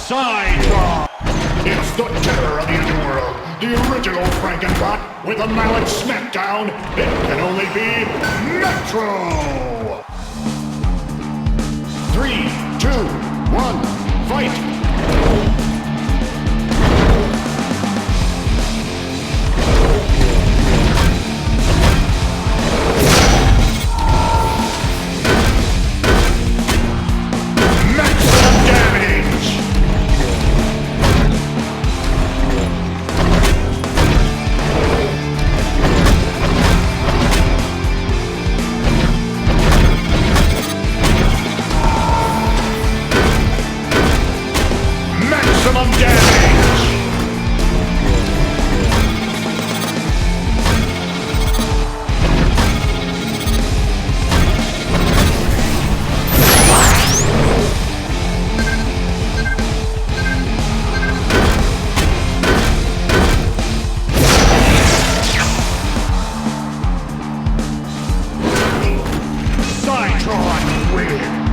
Psytron! It's the terror of the underworld, the original Frankenbot with a mallet smackdown. It can only be Metro! 3, 2, 1, fight! Maximum damage! Psytron wins!